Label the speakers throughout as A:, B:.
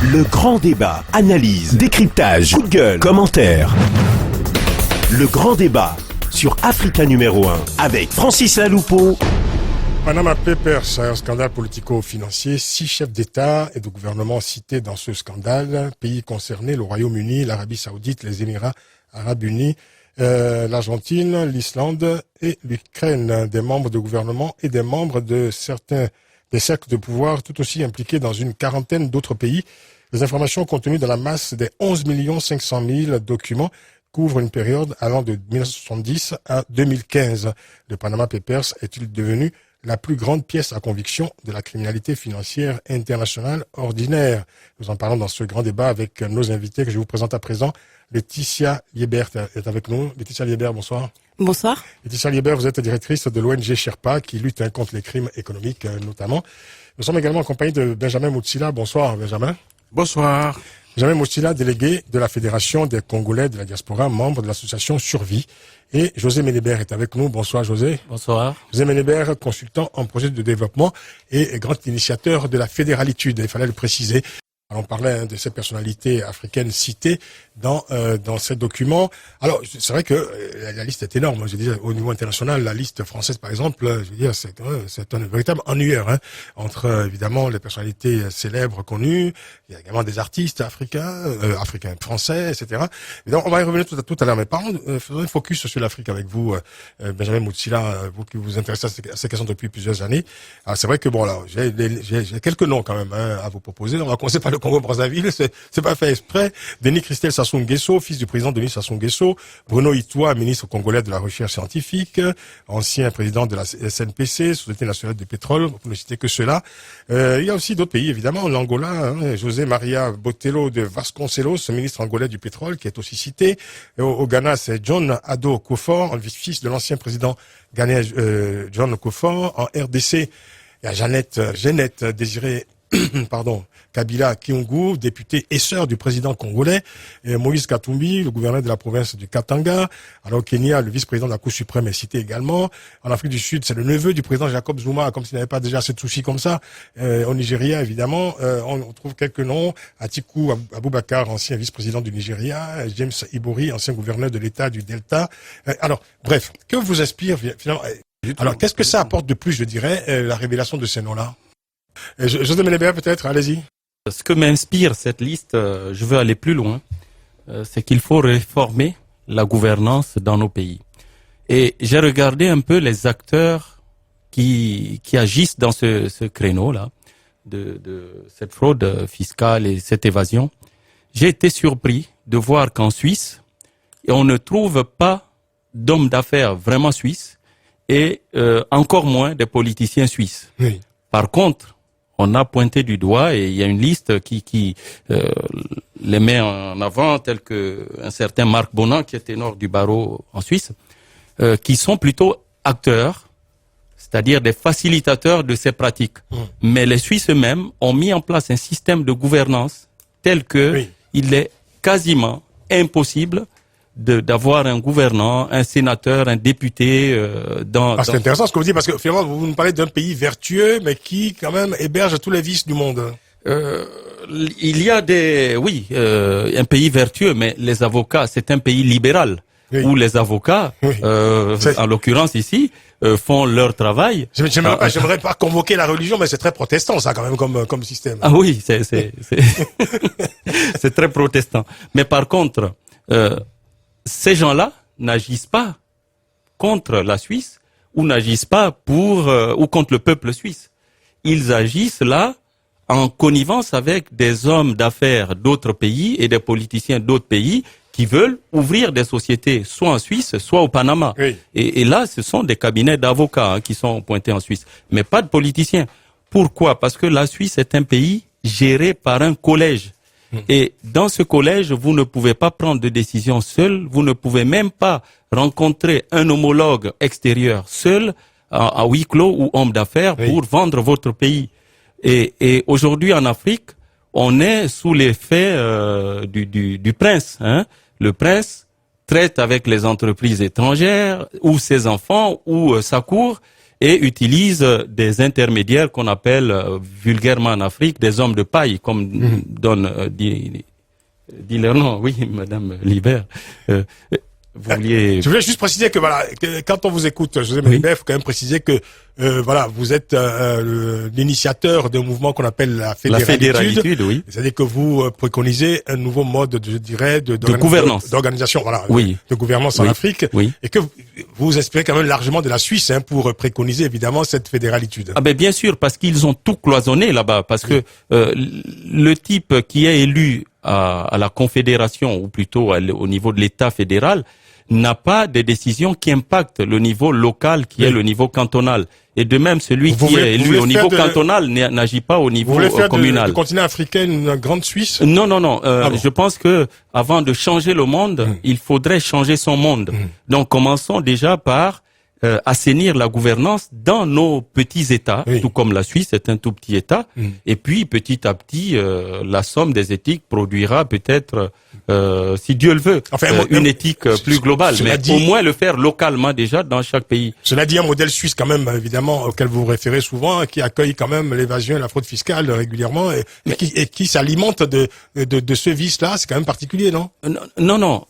A: Le grand débat, analyse, décryptage, coup de gueule, commentaires. Le grand débat sur Africa numéro 1 avec Francis Laloupeau.
B: Panama Papers, un scandale politico-financier. 6 chefs d'État et de gouvernement cités dans ce scandale. Pays concernés, le Royaume-Uni, l'Arabie Saoudite, les Émirats Arabes Unis, l'Argentine, l'Islande et l'Ukraine. Des membres de gouvernement et des membres de certains des cercles de pouvoir tout aussi impliqués dans une quarantaine d'autres pays. Les informations contenues dans la masse des 11 500 000 documents couvrent une période allant de 1970 à 2015. Le Panama Papers est-il devenu la plus grande pièce à conviction de la criminalité financière internationale ordinaire? Nous en parlons dans ce grand débat avec nos invités que je vous présente à présent. Laetitia Liebert est avec nous. Laetitia Liebert, bonsoir.
C: Bonsoir.
B: Laetitia Liebert, vous êtes directrice de l'ONG Sherpa qui lutte contre les crimes économiques notamment. Nous sommes également accompagnés de Benjamin Moutsila. Bonsoir Benjamin.
D: Bonsoir.
B: Benjamin Moutsila, délégué de la Fédération des Congolais de la diaspora, membre de l'association Survie. Et José Ménébert est avec nous. Bonsoir José.
D: Bonsoir.
B: José Ménébert, consultant en projet de développement et grand initiateur de la fédéralitude. Il fallait le préciser. On parlait de ces personnalités africaines citées dans ces documents. Alors, c'est vrai que la liste est énorme. Je veux dire, au niveau international, la liste française, par exemple, je veux dire, c'est un véritable ennuyeur, hein, entre évidemment les personnalités célèbres connues. Il y a également des artistes africains, français, etc. Et donc, on va y revenir tout à l'heure. Mais parlons, faisons un focus sur l'Afrique avec vous, Benjamin Moutsila, vous qui vous intéressez à ces questions depuis plusieurs années. Alors, c'est vrai que bon, là, j'ai quelques noms quand même hein, à vous proposer. On va commencer par le Congo-Brazzaville, c'est pas fait exprès. Denis Christel Sassou Nguesso, fils du président Denis Sassou Nguesso. Bruno Itoa, ministre congolais de la recherche scientifique, ancien président de la SNPC, Société nationale du pétrole, pour ne citer que cela. Il y a aussi d'autres pays, évidemment, l'Angola, hein, José Maria Botelho de Vasconcelos, ministre angolais du pétrole, qui est aussi cité. Au Ghana, c'est John Addo Kufuor, fils de l'ancien président ghanéen John Kufuor. En RDC, il y a Jeannette Désiré Kabila Kiungu, député et sœur du président congolais, et Moïse Katumbi, le gouverneur de la province du Katanga. Alors au Kenya, le vice-président de la Cour suprême est cité également. En Afrique du Sud, c'est le neveu du président Jacob Zuma, comme s'il n'avait pas déjà assez de soucis comme ça. Au Nigeria, évidemment, on trouve quelques noms. Atiku Abubakar, ancien vice-président du Nigeria. James Ibori, ancien gouverneur de l'État du Delta. Alors, bref, que vous inspire finalement? Alors, qu'est-ce que ça apporte de plus, je dirais, la révélation de ces noms-là? José Ménébert, peut-être, allez-y.
D: Ce que m'inspire cette liste, je veux aller plus loin, c'est qu'il faut réformer la gouvernance dans nos pays. Et j'ai regardé un peu les acteurs qui agissent dans ce créneau-là, de cette fraude fiscale et cette évasion. J'ai été surpris de voir qu'en Suisse, on ne trouve pas d'hommes d'affaires vraiment suisses et encore moins des politiciens suisses.
B: Oui.
D: Par contre, on a pointé du doigt et il y a une liste qui les met en avant, tel que un certain Marc Bonan, qui est ténor du barreau en Suisse, qui sont plutôt acteurs, c'est-à-dire des facilitateurs de ces pratiques. Mais les Suisses eux-mêmes ont mis en place un système de gouvernance tel que il est quasiment impossible d'avoir un gouvernant, un sénateur, un député
B: c'est intéressant ce que vous dites, parce que finalement vous nous parlez d'un pays vertueux, mais qui quand même héberge tous les vices du monde.
D: Il y a un pays vertueux, mais les avocats, c'est un pays libéral, où les avocats, en l'occurrence ici, font leur travail.
B: J'aimerais pas convoquer la religion, mais c'est très protestant ça quand même comme système.
D: Ah oui, c'est c'est très protestant. Mais par contre, ces gens-là n'agissent pas contre la Suisse ou n'agissent pas ou contre le peuple suisse. Ils agissent là en connivence avec des hommes d'affaires d'autres pays et des politiciens d'autres pays qui veulent ouvrir des sociétés soit en Suisse, soit au Panama.
B: Oui.
D: Et là, ce sont des cabinets d'avocats qui sont pointés en Suisse, mais pas de politiciens. Pourquoi? Parce que la Suisse est un pays géré par un collège. Et dans ce collège, vous ne pouvez pas prendre de décision seul, vous ne pouvez même pas rencontrer un homologue extérieur seul, à huis clos ou homme d'affaires, pour vendre votre pays. Et aujourd'hui en Afrique, on est sous l'effet du prince. Hein. Le prince traite avec les entreprises étrangères, ou ses enfants, ou sa cour, et utilise des intermédiaires qu'on appelle vulgairement en Afrique des hommes de paille, comme dit leur nom. Oui, Madame Libert. Vous vouliez...
B: Je voulais juste préciser que voilà, quand on vous écoute, José Mélibert, il faut quand même préciser que voilà, vous êtes l'initiateur d'un mouvement qu'on appelle la fédéralitude.
D: Oui.
B: C'est-à-dire que vous préconisez un nouveau mode, je dirais, de
D: gouvernance,
B: d'organisation, voilà,
D: oui,
B: de gouvernance en Afrique,
D: oui,
B: et que vous vous inspirez quand même largement de la Suisse pour préconiser évidemment cette fédéralitude.
D: Ah ben bien sûr, parce qu'ils ont tout cloisonné là-bas, parce que le type qui est élu à la confédération, ou plutôt au niveau de l'État fédéral, n'a pas de décisions qui impactent le niveau local, qui est le niveau cantonal. Et de même, celui qui est élu au niveau cantonal n'agit pas au niveau communal.
B: Du continent africain une grande Suisse?
D: Non. Je pense que avant de changer le monde, il faudrait changer son monde. Donc, commençons déjà par assainir la gouvernance dans nos petits États, tout comme la Suisse est un tout petit État. Et puis, petit à petit, la somme des éthiques produira peut-être, si Dieu le veut, une éthique plus globale. Mais au moins le faire localement déjà dans chaque pays.
B: Cela dit, un modèle suisse quand même, évidemment, auquel vous vous référez souvent, qui accueille quand même l'évasion et la fraude fiscale régulièrement, et qui s'alimente de ce vice-là, c'est quand même particulier, non?
D: Non.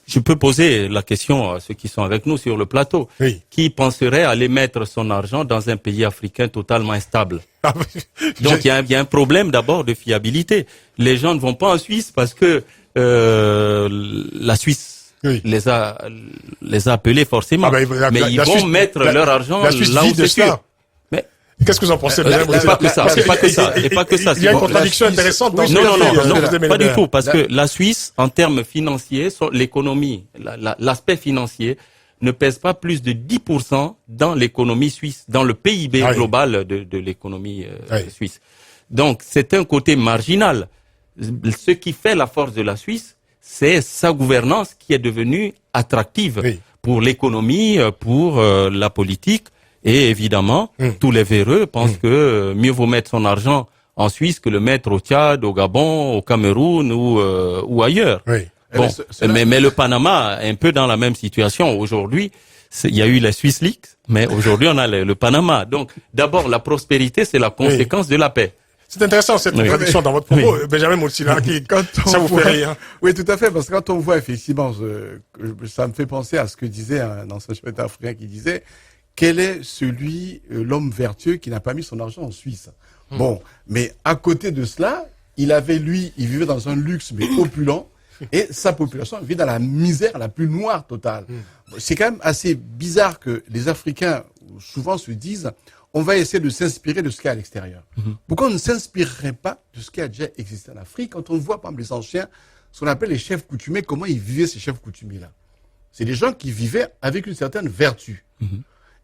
D: Je peux poser la question à ceux qui sont avec nous sur le plateau. Qui penserait aller mettre son argent dans un pays africain totalement instable? Donc il y a un problème d'abord de fiabilité. Les gens ne vont pas en Suisse parce que la Suisse les a appelés forcément. Mais ils vont mettre leur argent là où c'est sûr.
B: Qu'est-ce que vous en pensez?
D: C'est pas que ça.
B: Il y a une contradiction intéressante dans
D: non, pas du tout, parce que la Suisse, en termes financiers, l'économie, l'aspect financier, ne pèse pas plus de 10% dans l'économie suisse, dans le PIB global de l'économie suisse. Donc, c'est un côté marginal. Ce qui fait la force de la Suisse, c'est sa gouvernance qui est devenue attractive pour l'économie, pour la politique. Et évidemment, tous les véreux pensent que mieux vaut mettre son argent en Suisse que le mettre au Tchad, au Gabon, au Cameroun ou ailleurs. Bon, mais le Panama est un peu dans la même situation. Aujourd'hui, il y a eu la Swiss Leaks, mais aujourd'hui on a le Panama. Donc, d'abord, la prospérité, c'est la conséquence de la paix.
B: C'est intéressant cette contradiction dans votre propos, Benjamin Moutsila, ça vous fait rire.
C: Oui, tout à fait, parce que quand on voit effectivement, ça me fait penser à ce que disait un ancien chef d'État africain qui disait: quel est l'homme vertueux qui n'a pas mis son argent en Suisse? Bon, mais à côté de cela, il vivait dans un luxe mais opulent, et sa population vit dans la misère la plus noire totale. C'est quand même assez bizarre que les Africains souvent se disent: on va essayer de s'inspirer de ce qu'il y a à l'extérieur. Pourquoi on ne s'inspirerait pas de ce qui a déjà existé en Afrique quand on voit, par exemple, les anciens, ce qu'on appelle les chefs coutumiers, comment ils vivaient ces chefs coutumiers-là? C'est des gens qui vivaient avec une certaine vertu.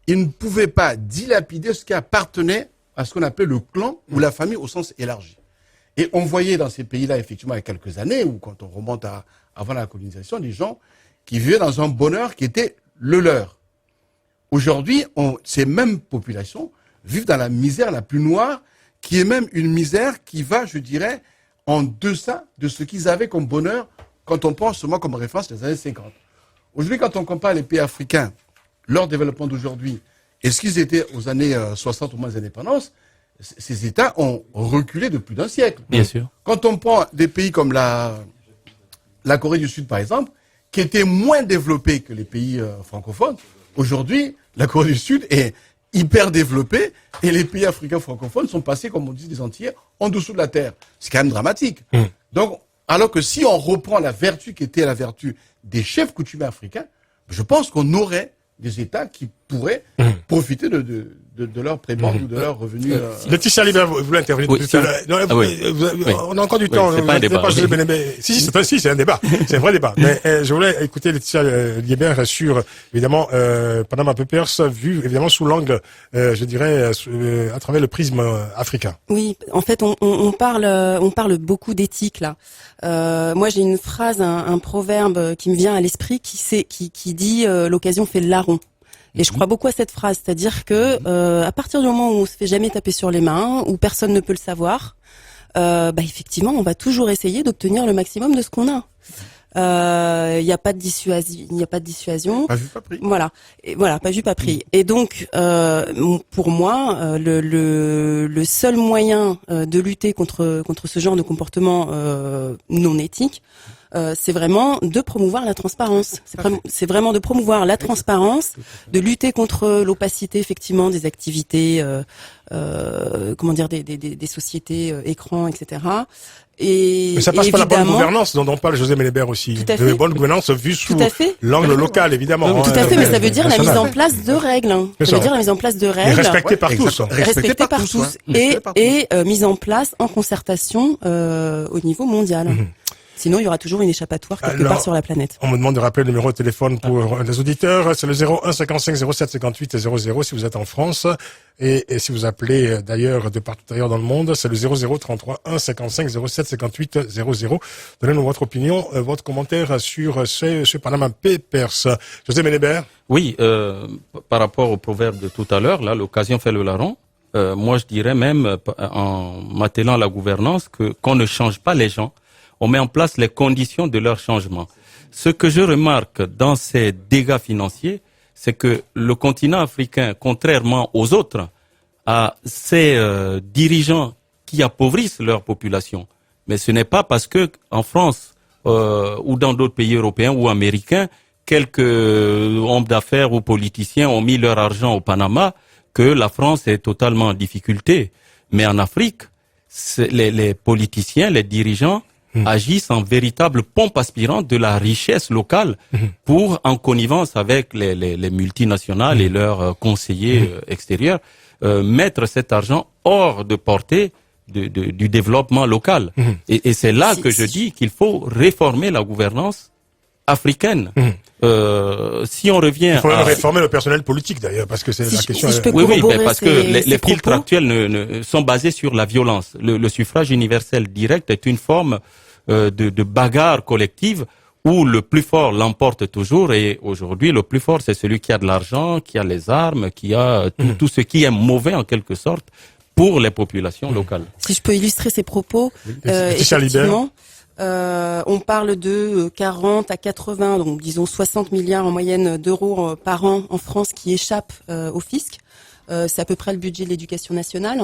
C: Ils ne pouvaient pas dilapider ce qui appartenait à ce qu'on appelait le clan ou la famille au sens élargi. Et on voyait dans ces pays-là, effectivement, il y a quelques années, ou quand on remonte avant la colonisation, des gens qui vivaient dans un bonheur qui était le leur. Aujourd'hui, ces mêmes populations vivent dans la misère la plus noire, qui est même une misère qui va, je dirais, en deçà de ce qu'ils avaient comme bonheur quand on pense seulement comme référence les années 50. Aujourd'hui, quand on compare les pays africains, leur développement d'aujourd'hui, et ce qu'ils étaient aux années 60 au moins des indépendances, ces États ont reculé de plus d'un siècle.
D: Bien sûr.
C: Quand on prend des pays comme la Corée du Sud, par exemple, qui étaient moins développés que les pays francophones, aujourd'hui, la Corée du Sud est hyper développée et les pays africains francophones sont passés, comme on dit des Antillais, en dessous de la terre. C'est quand même dramatique. Donc, alors que si on reprend la vertu qui était la vertu des chefs coutumiers africains, je pense qu'on aurait des États qui pourraient profiter de leur prébende ou de leurs revenus.
B: Laetitia Libert, vous voulez intervenir? On a encore du temps.
D: C'est pas un débat.
B: Si, c'est un débat. C'est un vrai débat. Mais je voulais écouter Laetitia Libert sur, évidemment, Panama Papers, vu évidemment sous l'angle, je dirais, à travers le prisme africain.
E: Oui, en fait, on parle beaucoup d'éthique là. Moi, j'ai une phrase, un proverbe qui me vient à l'esprit qui dit l'occasion fait le larron. Et je crois beaucoup à cette phrase, c'est-à-dire que à partir du moment où on se fait jamais taper sur les mains, où personne ne peut le savoir, effectivement, on va toujours essayer d'obtenir le maximum de ce qu'on a. Il n'y a pas de dissuasion.
C: Pas vu, pas pris.
E: Voilà, et voilà, pas vu, pas pris. Et donc, pour moi, le seul moyen de lutter contre ce genre de comportement non éthique, c'est vraiment de promouvoir la transparence. C'est vraiment de promouvoir la transparence, de lutter contre l'opacité effectivement des activités, comment dire, des sociétés écrans, etc.
B: Mais ça passe par la bonne gouvernance dont parle José Ménébert aussi. De bonne gouvernance vue sous l'angle local, évidemment.
E: Tout à fait, mais ça veut dire la mise en place de règles. Ça veut dire la mise en place de règles.
B: Respectées par tous.
E: Respectées par tous. Et mise en place en concertation au niveau mondial. Sinon, il y aura toujours une échappatoire quelque part sur la planète.
B: On me demande de rappeler le numéro de téléphone pour les auditeurs. C'est le 01 55 07 58 00 si vous êtes en France. Et si vous appelez d'ailleurs de partout ailleurs dans le monde, c'est le 00 33 1 55 07 58 00. Donnez-nous votre opinion, votre commentaire sur ce Panama Papers. José Ménébert.
D: Oui, par rapport au proverbe de tout à l'heure, là, l'occasion fait le larron. Moi, je dirais même, en m'attelant à la gouvernance, qu'on ne change pas les gens. On met en place les conditions de leur changement. Ce que je remarque dans ces dégâts financiers, c'est que le continent africain, contrairement aux autres, a ces dirigeants qui appauvrissent leur population. Mais ce n'est pas parce que en France ou dans d'autres pays européens ou américains, quelques hommes d'affaires ou politiciens ont mis leur argent au Panama que la France est totalement en difficulté. Mais en Afrique, les politiciens, les dirigeants agissent en véritable pompe aspirante de la richesse locale pour, en connivence avec les multinationales et leurs conseillers extérieurs, mettre cet argent hors de portée du développement local. Et c'est là que je dis qu'il faut réformer la gouvernance africaine. Si on revient
B: il faut même réformer le personnel politique d'ailleurs, parce que c'est la question.
D: Oui, parce que les filtres actuels sont basés sur la violence. Le suffrage universel direct est une forme de bagarre collective où le plus fort l'emporte toujours, et aujourd'hui le plus fort c'est celui qui a de l'argent, qui a les armes, qui a tout ce qui est mauvais en quelque sorte pour les populations locales.
E: Si je peux illustrer ces propos, effectivement, on parle de 40 à 80, donc disons 60 milliards en moyenne d'euros par an en France qui échappent au fisc. C'est à peu près le budget de l'éducation nationale.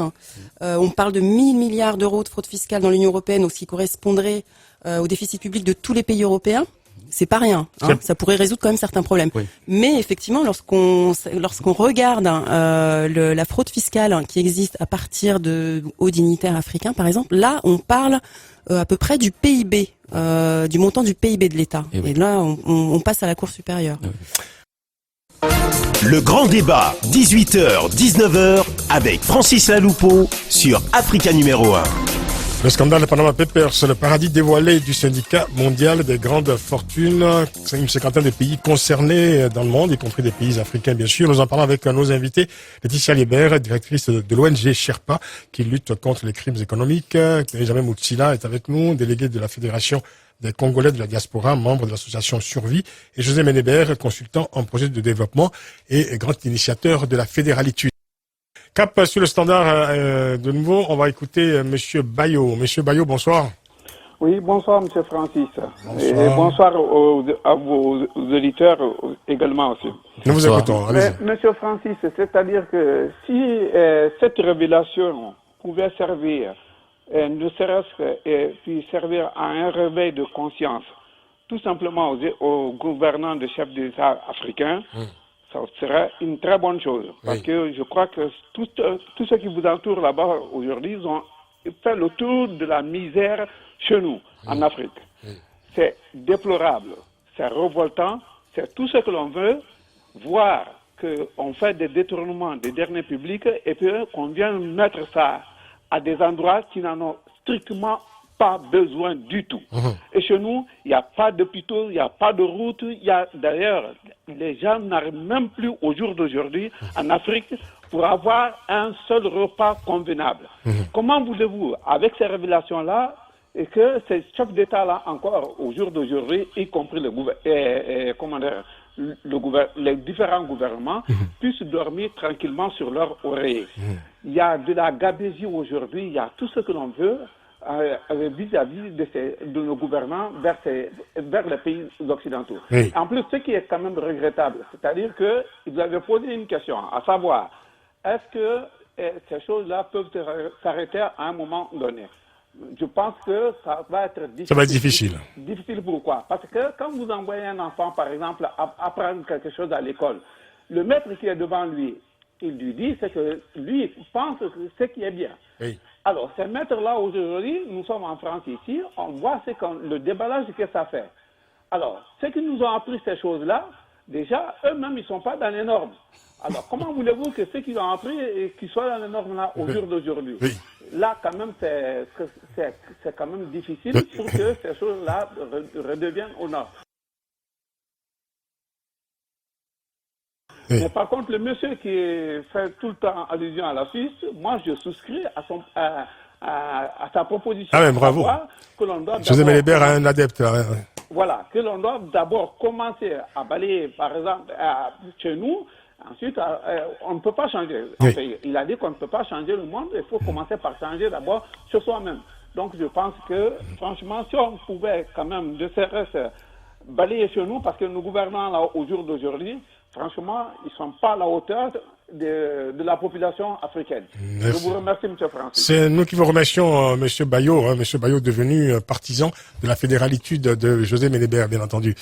E: On parle de 1000 milliards d'euros de fraude fiscale dans l'Union européenne, ce qui correspondrait au déficit public de tous les pays européens. C'est pas rien. Ça pourrait résoudre quand même certains problèmes. Oui. Mais effectivement, lorsqu'on regarde la fraude fiscale qui existe à partir de hauts dignitaires africains, par exemple, là, on parle à peu près du PIB, du montant du PIB de l'État. Et là, on passe à la Cour supérieure.
A: Le grand débat, 18h, 19h, avec Francis Laloupeau sur Africa numéro 1.
B: Le scandale de Panama Papers, le paradis dévoilé du syndicat mondial des grandes fortunes. C'est une cinquantaine de pays concernés dans le monde, y compris des pays africains, bien sûr. Nous en parlons avec nos invités. Laetitia Liebert, directrice de l'ONG Sherpa, qui lutte contre les crimes économiques. Benjamin Moutsila est avec nous, délégué de la Fédération des Congolais de la diaspora, membre de l'association Survie, et José Ménébert, consultant en projet de développement et grand initiateur de la fédéralitude. Cap sur le standard de nouveau, on va écouter Monsieur Bayo. Monsieur Bayo, bonsoir.
F: Oui, bonsoir Monsieur Francis.
B: Bonsoir.
F: Et bonsoir à vos auditeurs également aussi.
B: Nous vous écoutons.
F: Monsieur Francis, c'est-à-dire que si cette révélation pouvait servir, ne serait-ce que puis servir à un réveil de conscience, tout simplement aux gouvernants de chefs d'État africains, ça serait une très bonne chose. Parce que je crois que tous ceux qui vous entourent là-bas aujourd'hui, ils ont fait le tour de la misère chez nous, en Afrique. C'est déplorable, c'est révoltant, c'est tout ce que l'on veut, voir qu'on fait des détournements des derniers publics et puis qu'on vient mettre ça à des endroits qui n'en ont strictement pas besoin du tout. Et chez nous, il n'y a pas d'hôpitaux, il n'y a pas de routes. D'ailleurs, les gens n'arrivent même plus au jour d'aujourd'hui en Afrique pour avoir un seul repas convenable. Comment voulez-vous, avec ces révélations-là, et que ces chefs d'État-là, encore au jour d'aujourd'hui, y compris les différents gouvernements, puissent dormir tranquillement sur leur oreiller. Il y a de la gabegie aujourd'hui, il y a tout ce que l'on veut. vis-à-vis de nos gouvernants vers les pays occidentaux.
B: Oui.
F: En plus, ce qui est quand même regrettable, c'est-à-dire qu'ils avaient posé une question, à savoir, est-ce que ces choses-là peuvent s'arrêter à un moment donné? Je pense que ça va être difficile.
B: Ça va être difficile.
F: Difficile pourquoi? Parce que quand vous envoyez un enfant, par exemple, apprendre quelque chose à l'école, le maître qui est devant lui, il lui dit, c'est que lui pense que ce qui est bien.
B: Oui.
F: Alors, ces maîtres-là, aujourd'hui, nous sommes en France ici, on voit le déballage que ça fait. Alors, ceux qui nous ont appris ces choses-là, déjà, eux-mêmes, ils ne sont pas dans les normes. Alors, comment voulez-vous que ceux qui ont appris qu'ils soient dans les normes-là au jour d'aujourd'hui?
B: Oui.
F: Là, quand même, c'est quand même difficile pour que ces choses-là redeviennent aux normes.
B: Oui.
F: Mais par contre, le monsieur qui fait tout le temps allusion à la Suisse, moi, je souscris à sa proposition.
B: Ah, mais bravo.
F: Que l'on doit
B: José Mélébert est un adepte. Hein.
F: Voilà, que l'on doit d'abord commencer à balayer, par exemple, chez nous. Ensuite, on ne peut pas changer.
B: Oui.
F: Enfin, il a dit qu'on ne peut pas changer le monde, il faut commencer par changer d'abord sur soi-même. Donc, je pense que, franchement, si on pouvait quand même de ces balayer chez nous, parce que nos gouvernants, là, au jour d'aujourd'hui, franchement, ils ne sont pas à la hauteur de la population africaine.
B: Merci.
F: Je vous remercie, M. Francis.
B: C'est nous qui vous remercions, M. Bayo. Hein, M. Bayo devenu partisan de la fédéralitude de José Mélébert, bien entendu.